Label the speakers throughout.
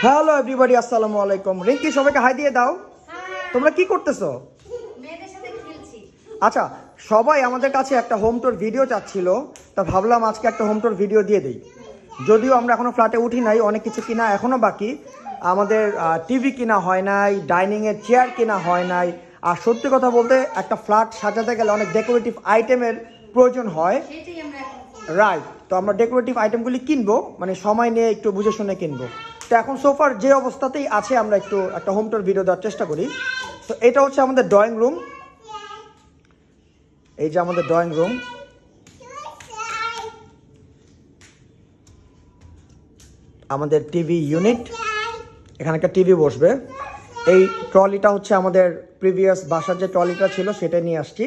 Speaker 1: Hello everybody, আসসালামু আলাইকুম। রিঙ্কি, সবাইকে হাই দিয়ে দাও। তোমরা কি করতেছো?
Speaker 2: মেয়েদের সাথে খেলছি।
Speaker 1: আচ্ছা, সবাই আমাদের কাছে একটা হোম টুর ভিডিও চাচ্ছিল, তা ভাবলাম আজকে একটা হোম টুর ভিডিও দিয়ে দিই। যদিও আমরা এখনো ফ্ল্যাটে উঠি নাই, অনেক কিছু কিনা এখনো বাকি। আমাদের টিভি কিনা হয় নাই, ডাইনিং এর চেয়ার কিনা হয় নাই। আর সত্যি কথা বলতে একটা ফ্ল্যাট সাজাতে গেলে অনেক ডেকোরেটিভ আইটেমের প্রয়োজন হয়,
Speaker 2: সেটাই আমরা এখন
Speaker 1: রাইট? তো আমরা ডেকোরেটিভ আইটেমগুলি কিনবো, মানে সময় নিয়ে একটু বুঝে শুনে কিনবো। তো এখন সোফার যে অবস্থাতেই আছে আমরা একটু একটা হোম টুর ভিডিও দেওয়ার চেষ্টা করি। তো এটা হচ্ছে আমাদের ড্রয়িং রুম। এই যে আমাদের ড্রয়িং রুম, আমাদের টিভি ইউনিট, এখানে একটা টিভি বসবে। এই ট্রলিটা হচ্ছে আমাদের প্রিভিয়াস বাসার যে ট্রলিটা ছিল সেটা নিয়ে আসছি।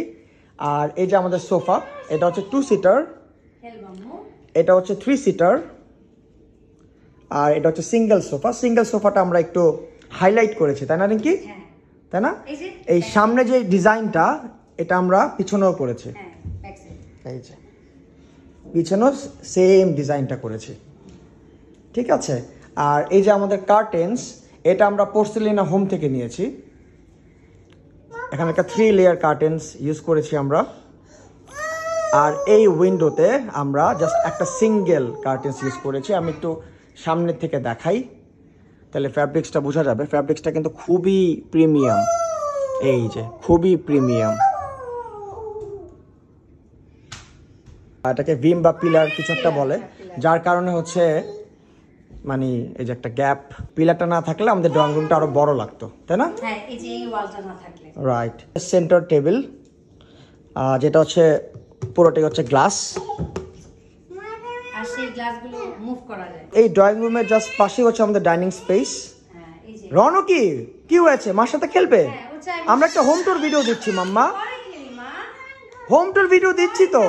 Speaker 1: আর এই যে আমাদের সোফা, এটা হচ্ছে 2 সিটার, এটা হচ্ছে 3 সিটার, আর এটা হচ্ছে সিঙ্গেল সোফা। সিঙ্গেল সোফাটা আমরা একটু হাইলাইট করেছি, তাই না রিঙ্কি? তাই না? এই সামনে যে ডিজাইনটা, এটা আমরা পিছনেও করেছি। এই যে পিছনেও সেম ডিজাইনটা করেছি, ঠিক আছে। আর এই যে আমাদের কার্টেন্স, এটা আমরা পোর্সেলিনা হোম থেকে নিয়েছি। এখানে একটা 3 লেয়ার কার্টেন্স ইউজ করেছি আমরা। আর এই উইন্ডোতে আমরা জাস্ট একটা সিঙ্গেল কার্টেন্স ইউজ করেছি। আমি একটু সামনের থেকে দেখাই, তাহলে ফ্যাব্রিক্সটা বোঝা যাবে। ফ্যাব্রিক্সটা কিন্তু খুবই প্রিমিয়াম, এই যে খুবই প্রিমিয়াম। এটাকে ভিম বা পিলার কিছু একটা বলে, যার কারণে হচ্ছে মানে এই যে একটা গ্যাপ, পিলারটা না থাকলে আমাদের ড্রয়িং রুমটা আরো বড় লাগতো, তাই না?
Speaker 2: হ্যাঁ, এই যে এই ওয়ালটা না থাকলে।
Speaker 1: রাইট। সেন্টার টেবিল, যেটা হচ্ছে পুরোটাই হচ্ছে গ্লাস।
Speaker 2: আর সেই গ্লাসগুলো মুভ করা যায়।
Speaker 1: এই ড্রয়িং রুমের জাস্ট পাশে হচ্ছে আমাদের ডাইনিং স্পেস।
Speaker 2: হ্যাঁ, এই যে
Speaker 1: রনো, কি হয়েছে? মার সাথে খেলবে? আমরা একটা হোম টুর ভিডিও দিচ্ছি মাম্মা,
Speaker 2: পরে খেলি মা।
Speaker 1: হোম টুর ভিডিও দিচ্ছি তো।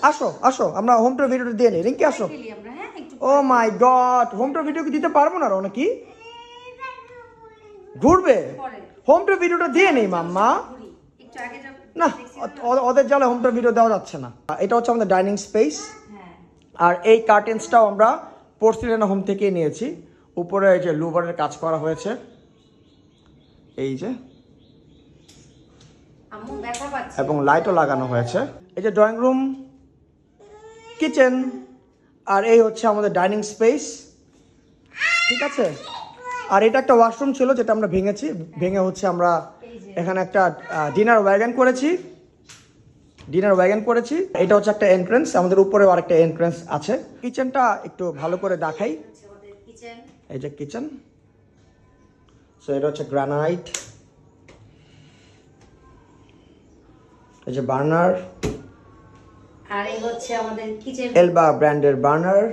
Speaker 1: আসো আসো, আমরা হোম টুর ভিডিওটা দিয়ে নিই। রিঙ্কি আসো।
Speaker 2: খেলি আমরা, হ্যাঁ একটু।
Speaker 1: ও মাই গড, হোম টুর ভিডিও কি দিতে পারবো না রনো? কি ঘুরবে? হোম টুর ভিডিওটা দিয়ে নেই মাম্মা।
Speaker 2: ঘুরি একটু আগে যাব
Speaker 1: না, ওদের জ্বালা হোম টুর ভিডিও দেওয়া যাচ্ছে না। এটা হচ্ছে আমাদের ডাইনিং স্পেস।
Speaker 2: হ্যাঁ,
Speaker 1: আর এই কার্টেন্সটাও আমরা পোর্সেলিনা হোম থেকে নিয়েছি। উপরে এই যে লুভারের কাজ করা হয়েছে, এই যে,
Speaker 2: আম্মু ব্যথা পাচ্ছে।
Speaker 1: এবং লাইটও লাগানো হয়েছে। এই যে ড্রয়িং রুম, কিচেন, আর এই হচ্ছে আমাদের ডাইনিং স্পেস, ঠিক আছে। আর এটা একটা ওয়াশরুম ছিল যেটা আমরা ভেঙে হচ্ছে আমরা এখানে একটা ডিনার ওয়াগন করেছি। এটা হচ্ছে একটা এন্ট্রেন্স, আমাদের উপরেও আরেকটা এন্ট্রেন্স আছে। কিচেনটা একটু ভালো করে দেখাই।
Speaker 2: কিচেন,
Speaker 1: এই যে কিচেন, সো এটা হচ্ছে গ্রানাইট। এই যে বার্নার,
Speaker 2: আর এই হচ্ছে আমাদের কিচেন।
Speaker 1: এলবা ব্র্যান্ডের বার্নার,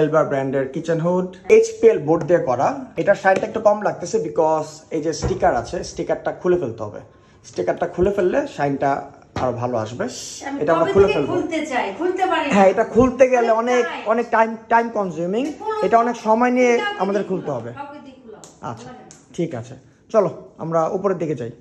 Speaker 1: এলবা ব্র্যান্ডের কিচেন হুড, এইচপিএল বোর্ড দিয়ে করা। এটার সাইডটা একটু কম লাগতেছে বিকজ এই যে স্টিকার আছে, স্টিকারটা খুলে ফেলতে হবে। স্টিকারটা খুলে ফেললে শাইনটা আরো ভালো আসবে। এটা আমরা খুলে ফেলবো। হ্যাঁ, এটা খুলতে গেলে অনেক টাইম কনজিউমিং, এটা অনেক সময় নিয়ে আমাদের খুলতে হবে। আচ্ছা, ঠিক আছে, চলো আমরা উপরের দিকে যাই।